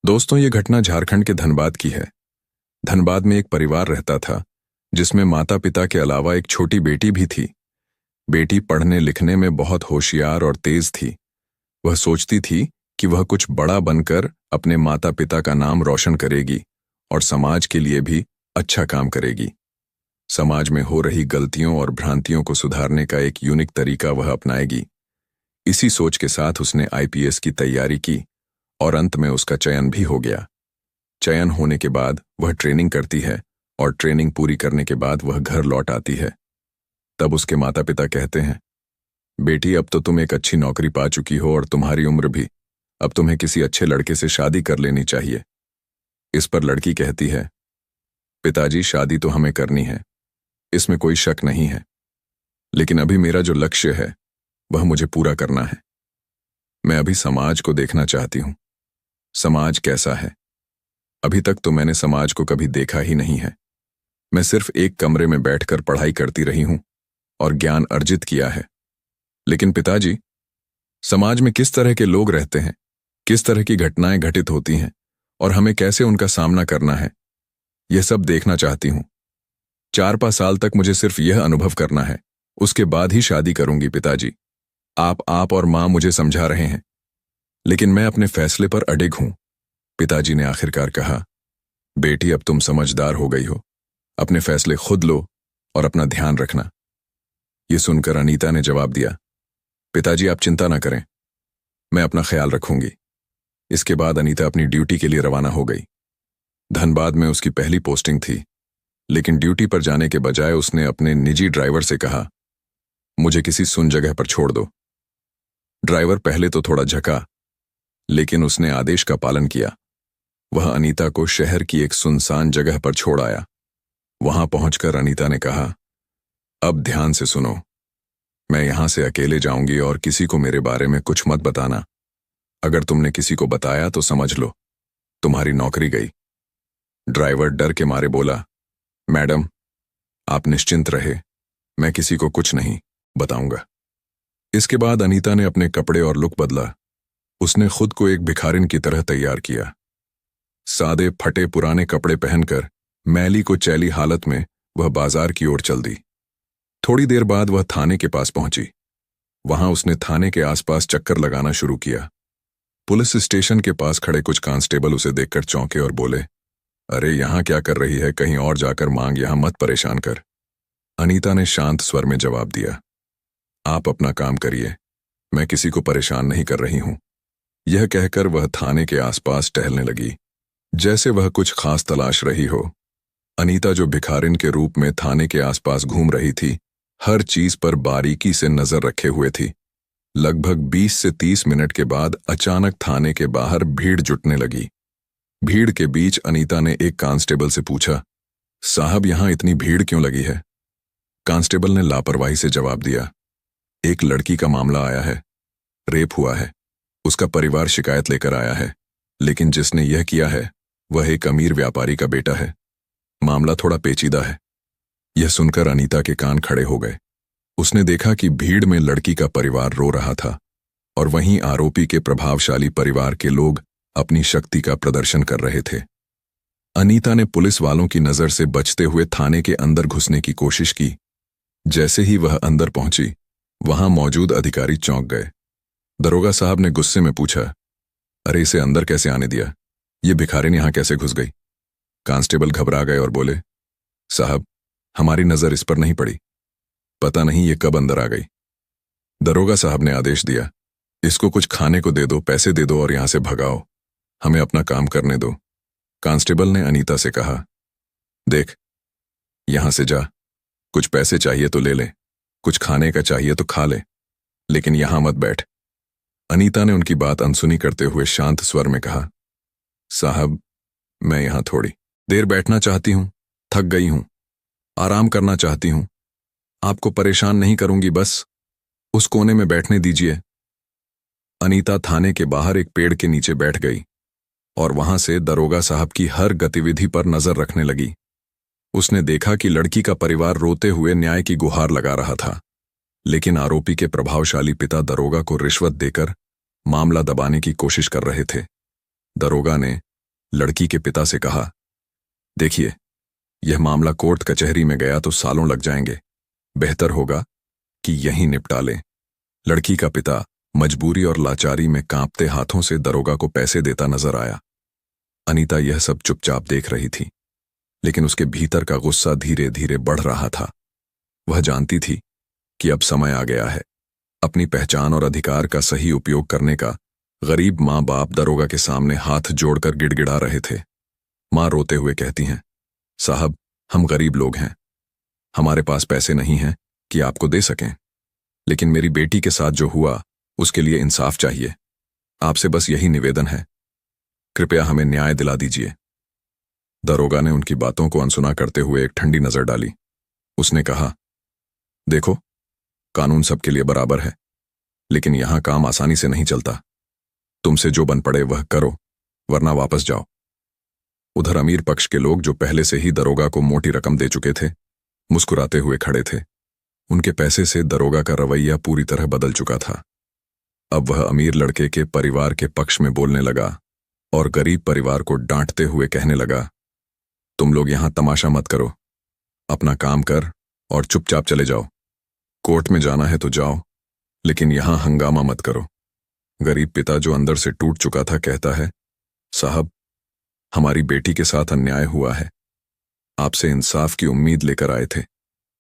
दोस्तों, ये घटना झारखंड के धनबाद की है। धनबाद में एक परिवार रहता था जिसमें माता पिता के अलावा एक छोटी बेटी भी थी। बेटी पढ़ने लिखने में बहुत होशियार और तेज थी। वह सोचती थी कि वह कुछ बड़ा बनकर अपने माता पिता का नाम रोशन करेगी और समाज के लिए भी अच्छा काम करेगी। समाज में हो रही गलतियों और भ्रांतियों को सुधारने का एक यूनिक तरीका वह अपनाएगी। इसी सोच के साथ उसने आईपीएस की तैयारी की और अंत में उसका चयन भी हो गया। चयन होने के बाद वह ट्रेनिंग करती है और ट्रेनिंग पूरी करने के बाद वह घर लौट आती है। तब उसके माता पिता कहते हैं, बेटी, अब तो तुम एक अच्छी नौकरी पा चुकी हो और तुम्हारी उम्र भी, अब तुम्हें किसी अच्छे लड़के से शादी कर लेनी चाहिए। इस पर लड़की कहती है, पिताजी, शादी तो हमें करनी है, इसमें कोई शक नहीं है, लेकिन अभी मेरा जो लक्ष्य है वह मुझे पूरा करना है। मैं अभी समाज को देखना चाहती हूँ। समाज कैसा है? अभी तक तो मैंने समाज को कभी देखा ही नहीं है। मैं सिर्फ एक कमरे में बैठकर पढ़ाई करती रही हूं और ज्ञान अर्जित किया है। लेकिन पिताजी, समाज में किस तरह के लोग रहते हैं, किस तरह की घटनाएं घटित होती हैं और हमें कैसे उनका सामना करना है, यह सब देखना चाहती हूं। 4-5 साल तक मुझे सिर्फ यह अनुभव करना है, उसके बाद ही शादी करूंगी। पिताजी, आप और मां मुझे समझा रहे हैं, लेकिन मैं अपने फैसले पर अडिग हूं। पिताजी ने आखिरकार कहा, बेटी, अब तुम समझदार हो गई हो, अपने फैसले खुद लो और अपना ध्यान रखना। ये सुनकर अनीता ने जवाब दिया, पिताजी, आप चिंता ना करें, मैं अपना ख्याल रखूंगी। इसके बाद अनीता अपनी ड्यूटी के लिए रवाना हो गई। धनबाद में उसकी पहली पोस्टिंग थी, लेकिन ड्यूटी पर जाने के बजाय उसने अपने निजी ड्राइवर से कहा, मुझे किसी सुन जगह पर छोड़ दो। ड्राइवर पहले तो थोड़ा झका, लेकिन उसने आदेश का पालन किया। वह अनीता को शहर की एक सुनसान जगह पर छोड़ आया। वहां पहुंचकर अनीता ने कहा, अब ध्यान से सुनो, मैं यहां से अकेले जाऊंगी और किसी को मेरे बारे में कुछ मत बताना। अगर तुमने किसी को बताया तो समझ लो तुम्हारी नौकरी गई। ड्राइवर डर के मारे बोला, मैडम, आप निश्चिंत रहे, मैं किसी को कुछ नहीं बताऊंगा। इसके बाद अनीता ने अपने कपड़े और लुक बदला। उसने खुद को एक भिखारिन की तरह तैयार किया। सादे फटे पुराने कपड़े पहनकर मैली को चैली हालत में वह बाजार की ओर चल दी। थोड़ी देर बाद वह थाने के पास पहुंची। वहां उसने थाने के आसपास चक्कर लगाना शुरू किया। पुलिस स्टेशन के पास खड़े कुछ कांस्टेबल उसे देखकर चौंके और बोले, अरे यहां क्या कर रही है, कहीं और जाकर मांग, यहां मत परेशान कर। अनीता ने शांत स्वर में जवाब दिया, आप अपना काम करिए, मैं किसी को परेशान नहीं कर रही हूं। यह कहकर वह थाने के आसपास टहलने लगी, जैसे वह कुछ खास तलाश रही हो। अनीता, जो भिखारिन के रूप में थाने के आसपास घूम रही थी, हर चीज पर बारीकी से नजर रखे हुए थी। लगभग 20 से 30 मिनट के बाद अचानक थाने के बाहर भीड़ जुटने लगी। भीड़ के बीच अनीता ने एक कांस्टेबल से पूछा, साहब, यहां इतनी भीड़ क्यों लगी है? कांस्टेबल ने लापरवाही से जवाब दिया, एक लड़की का मामला आया है, रेप हुआ है, उसका परिवार शिकायत लेकर आया है, लेकिन जिसने यह किया है वह एक अमीर व्यापारी का बेटा है। मामला थोड़ा पेचीदा है। यह सुनकर अनीता के कान खड़े हो गए। उसने देखा कि भीड़ में लड़की का परिवार रो रहा था और वहीं आरोपी के प्रभावशाली परिवार के लोग अपनी शक्ति का प्रदर्शन कर रहे थे। अनीता ने पुलिस वालों की नजर से बचते हुए थाने के अंदर घुसने की कोशिश की। जैसे ही वह अंदर पहुंची, वहां मौजूद अधिकारी चौंक गए। दरोगा साहब ने गुस्से में पूछा, अरे इसे अंदर कैसे आने दिया? ये भिखारिन यहां कैसे घुस गई? कांस्टेबल घबरा गए और बोले, साहब, हमारी नजर इस पर नहीं पड़ी, पता नहीं ये कब अंदर आ गई। दरोगा साहब ने आदेश दिया, इसको कुछ खाने को दे दो, पैसे दे दो और यहां से भगाओ, हमें अपना काम करने दो। कांस्टेबल ने अनीता से कहा, देख, यहां से जा, कुछ पैसे चाहिए तो ले ले, कुछ खाने का चाहिए तो खा ले, लेकिन यहां मत बैठ। अनीता ने उनकी बात अनसुनी करते हुए शांत स्वर में कहा, साहब, मैं यहां थोड़ी देर बैठना चाहती हूं, थक गई हूं, आराम करना चाहती हूं, आपको परेशान नहीं करूंगी, बस उस कोने में बैठने दीजिए। अनीता थाने के बाहर एक पेड़ के नीचे बैठ गई और वहां से दरोगा साहब की हर गतिविधि पर नजर रखने लगी। उसने देखा कि लड़की का परिवार रोते हुए न्याय की गुहार लगा रहा था, लेकिन आरोपी के प्रभावशाली पिता दरोगा को रिश्वत देकर मामला दबाने की कोशिश कर रहे थे। दरोगा ने लड़की के पिता से कहा, देखिए, यह मामला कोर्ट कचहरी में गया तो सालों लग जाएंगे। बेहतर होगा कि यहीं निपटा लें। लड़की का पिता मजबूरी और लाचारी में कांपते हाथों से दरोगा को पैसे देता नजर आया। अनीता यह सब चुपचाप देख रही थी, लेकिन उसके भीतर का गुस्सा धीरे धीरे बढ़ रहा था। वह जानती थी कि अब समय आ गया है अपनी पहचान और अधिकार का सही उपयोग करने का। गरीब माँ बाप दरोगा के सामने हाथ जोड़कर गिड़गिड़ा रहे थे। माँ रोते हुए कहती हैं, साहब, हम गरीब लोग हैं, हमारे पास पैसे नहीं हैं कि आपको दे सकें, लेकिन मेरी बेटी के साथ जो हुआ उसके लिए इंसाफ चाहिए। आपसे बस यही निवेदन है, कृपया हमें न्याय दिला दीजिए। दरोगा ने उनकी बातों को अनसुना करते हुए एक ठंडी नजर डाली। उसने कहा, देखो, कानून सबके लिए बराबर है, लेकिन यहां काम आसानी से नहीं चलता। तुमसे जो बन पड़े वह करो, वरना वापस जाओ। उधर अमीर पक्ष के लोग, जो पहले से ही दरोगा को मोटी रकम दे चुके थे, मुस्कुराते हुए खड़े थे। उनके पैसे से दरोगा का रवैया पूरी तरह बदल चुका था। अब वह अमीर लड़के के परिवार के पक्ष में बोलने लगा और गरीब परिवार को डांटते हुए कहने लगा, तुम लोग यहां तमाशा मत करो, अपना काम कर और चुपचाप चले जाओ। कोर्ट में जाना है तो जाओ, लेकिन यहां हंगामा मत करो। गरीब पिता, जो अंदर से टूट चुका था, कहता है, साहब, हमारी बेटी के साथ अन्याय हुआ है। आपसे इंसाफ की उम्मीद लेकर आए थे,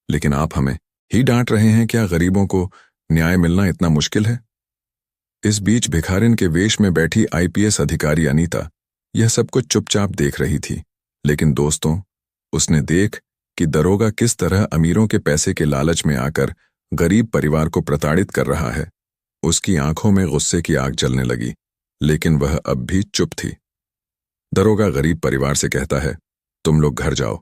लेकिन आप हमें ही डांट रहे हैं। क्या गरीबों को न्याय मिलना इतना मुश्किल है? इस बीच भिखारिन के वेश में बैठी आईपीएस अधिकारी अनीता यह सब कुछ चुपचाप देख रही थी। लेकिन दोस्तों, उसने देख कि दरोगा किस तरह अमीरों के पैसे के लालच में आकर गरीब परिवार को प्रताड़ित कर रहा है। उसकी आंखों में गुस्से की आग जलने लगी, लेकिन वह अब भी चुप थी। दरोगा गरीब परिवार से कहता है, तुम लोग घर जाओ,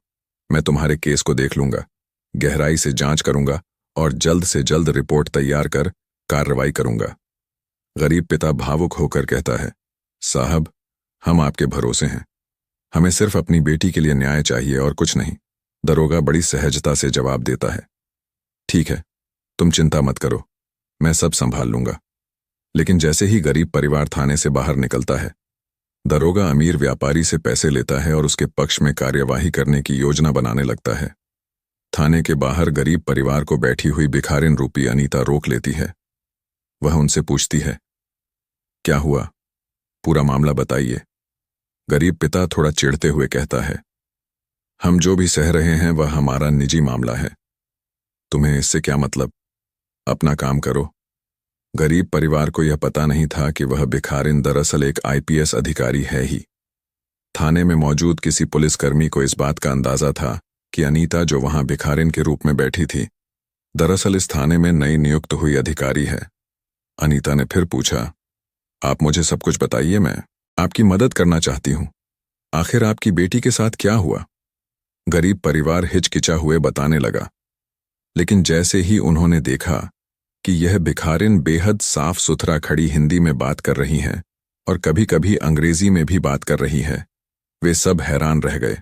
मैं तुम्हारे केस को देख लूंगा, गहराई से जांच करूंगा और जल्द से जल्द रिपोर्ट तैयार कर कार्रवाई करूंगा। गरीब पिता भावुक होकर कहता है, साहब, हम आपके भरोसे हैं, हमें सिर्फ अपनी बेटी के लिए न्याय चाहिए और कुछ नहीं। दरोगा बड़ी सहजता से जवाब देता है, ठीक है, तुम चिंता मत करो, मैं सब संभाल लूंगा। लेकिन जैसे ही गरीब परिवार थाने से बाहर निकलता है, दरोगा अमीर व्यापारी से पैसे लेता है और उसके पक्ष में कार्यवाही करने की योजना बनाने लगता है। थाने के बाहर गरीब परिवार को बैठी हुई भिखारिन रूपी अनीता रोक लेती है। वह उनसे पूछती है, क्या हुआ, पूरा मामला बताइए। गरीब पिता थोड़ा चिढ़ते हुए कहता है, हम जो भी सह रहे हैं वह हमारा निजी मामला है, तुम्हें इससे क्या मतलब, अपना काम करो। गरीब परिवार को यह पता नहीं था कि वह भिखारिन दरअसल एक आईपीएस अधिकारी है ही। थाने में मौजूद किसी पुलिसकर्मी को इस बात का अंदाजा था कि अनीता, जो वहां भिखारिन के रूप में बैठी थी, दरअसल इस थाने में नई नियुक्त हुई अधिकारी है। अनीता ने फिर पूछा, आप मुझे सब कुछ बताइए, मैं आपकी मदद करना चाहती हूं। आखिर आपकी बेटी के साथ क्या हुआ? गरीब परिवार हिचकिचा हुए बताने लगा, लेकिन जैसे ही उन्होंने देखा कि यह भिखारिन बेहद साफ सुथरा खड़ी हिंदी में बात कर रही हैं और कभी कभी अंग्रेजी में भी बात कर रही है, वे सब हैरान रह गए।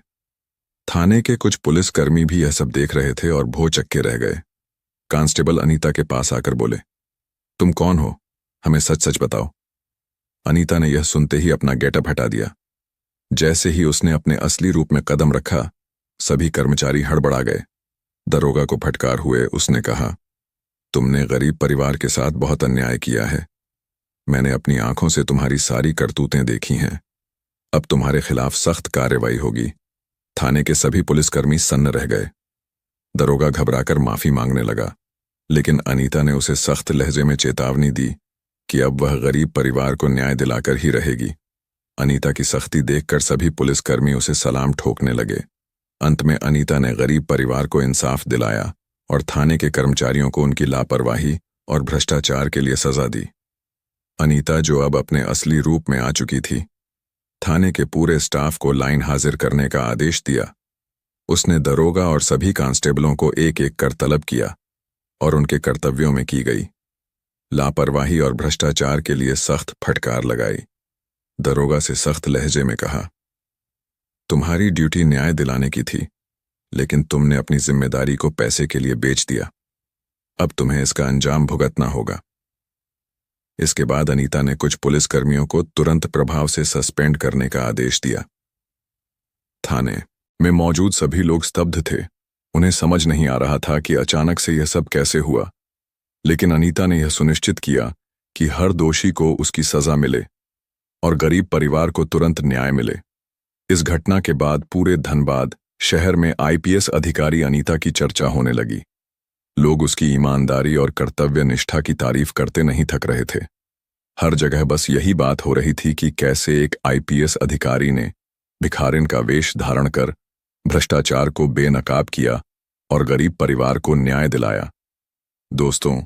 थाने के कुछ पुलिसकर्मी भी यह सब देख रहे थे और भौचक्के रह गए। कांस्टेबल अनीता के पास आकर बोले, तुम कौन हो, हमें सच सच बताओ। अनीता ने यह सुनते ही अपना गेटअप हटा दिया। जैसे ही उसने अपने असली रूप में कदम रखा, सभी कर्मचारी हड़बड़ा गए। दरोगा को फटकार हुए उसने कहा, तुमने गरीब परिवार के साथ बहुत अन्याय किया है। मैंने अपनी आंखों से तुम्हारी सारी करतूतें देखी हैं। अब तुम्हारे खिलाफ सख्त कार्रवाई होगी। थाने के सभी पुलिसकर्मी सन्न रह गए। दरोगा घबराकर माफी मांगने लगा, लेकिन अनीता ने उसे सख्त लहजे में चेतावनी दी कि अब वह गरीब परिवार को न्याय दिलाकर ही रहेगी। अनीता की सख्ती देखकर सभी पुलिसकर्मी उसे सलाम ठोकने लगे। अंत में अनीता ने गरीब परिवार को इंसाफ दिलाया और थाने के कर्मचारियों को उनकी लापरवाही और भ्रष्टाचार के लिए सजा दी। अनीता, जो अब अपने असली रूप में आ चुकी थी, थाने के पूरे स्टाफ को लाइन हाजिर करने का आदेश दिया। उसने दरोगा और सभी कांस्टेबलों को एक एक कर तलब किया और उनके कर्तव्यों में की गई लापरवाही और भ्रष्टाचार के लिए सख्त फटकार लगाई। दरोगा से सख्त लहजे में कहा, तुम्हारी ड्यूटी न्याय दिलाने की थी, लेकिन तुमने अपनी जिम्मेदारी को पैसे के लिए बेच दिया। अब तुम्हें इसका अंजाम भुगतना होगा। इसके बाद अनीता ने कुछ पुलिसकर्मियों को तुरंत प्रभाव से सस्पेंड करने का आदेश दिया। थाने में मौजूद सभी लोग स्तब्ध थे। उन्हें समझ नहीं आ रहा था कि अचानक से यह सब कैसे हुआ, लेकिन अनीता ने यह सुनिश्चित किया कि हर दोषी को उसकी सजा मिले और गरीब परिवार को तुरंत न्याय मिले। इस घटना के बाद पूरे धनबाद शहर में आईपीएस अधिकारी अनीता की चर्चा होने लगी। लोग उसकी ईमानदारी और कर्तव्य निष्ठा की तारीफ करते नहीं थक रहे थे। हर जगह बस यही बात हो रही थी कि कैसे एक आईपीएस अधिकारी ने भिखारिन का वेश धारण कर भ्रष्टाचार को बेनकाब किया और गरीब परिवार को न्याय दिलाया। दोस्तों,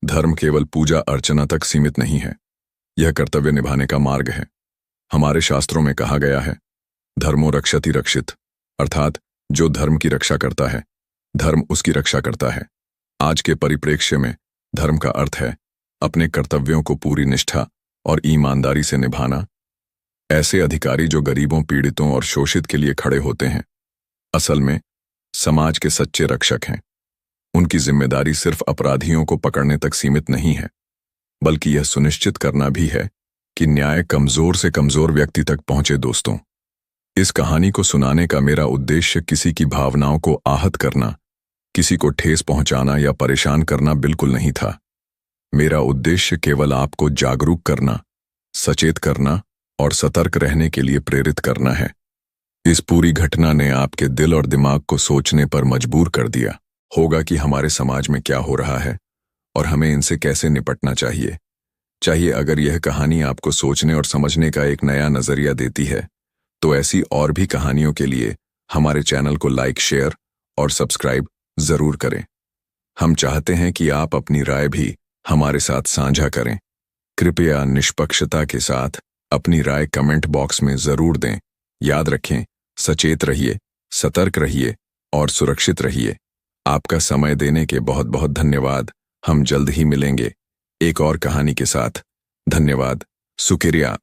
धर्म केवल पूजा अर्चना तक सीमित नहीं है, यह कर्तव्य निभाने का मार्ग है। हमारे शास्त्रों में कहा गया है, धर्मो रक्षति रक्षित, अर्थात जो धर्म की रक्षा करता है, धर्म उसकी रक्षा करता है। आज के परिप्रेक्ष्य में धर्म का अर्थ है अपने कर्तव्यों को पूरी निष्ठा और ईमानदारी से निभाना। ऐसे अधिकारी जो गरीबों, पीड़ितों और शोषित के लिए खड़े होते हैं, असल में समाज के सच्चे रक्षक हैं। उनकी जिम्मेदारी सिर्फ अपराधियों को पकड़ने तक सीमित नहीं है, बल्कि यह सुनिश्चित करना भी है कि न्याय कमजोर से कमजोर व्यक्ति तक पहुंचे। दोस्तों, इस कहानी को सुनाने का मेरा उद्देश्य किसी की भावनाओं को आहत करना, किसी को ठेस पहुंचाना या परेशान करना बिल्कुल नहीं था। मेरा उद्देश्य केवल आपको जागरूक करना, सचेत करना और सतर्क रहने के लिए प्रेरित करना है। इस पूरी घटना ने आपके दिल और दिमाग को सोचने पर मजबूर कर दिया होगा कि हमारे समाज में क्या हो रहा है और हमें इनसे कैसे निपटना चाहिए। अगर यह कहानी आपको सोचने और समझने का एक नया नजरिया देती है, तो ऐसी और भी कहानियों के लिए हमारे चैनल को लाइक, शेयर और सब्सक्राइब जरूर करें। हम चाहते हैं कि आप अपनी राय भी हमारे साथ साझा करें। कृपया निष्पक्षता के साथ अपनी राय कमेंट बॉक्स में जरूर दें। याद रखें, सचेत रहिए, सतर्क रहिए और सुरक्षित रहिए। आपका समय देने के बहुत बहुत धन्यवाद। हम जल्द ही मिलेंगे एक और कहानी के साथ। धन्यवाद। शुक्रिया।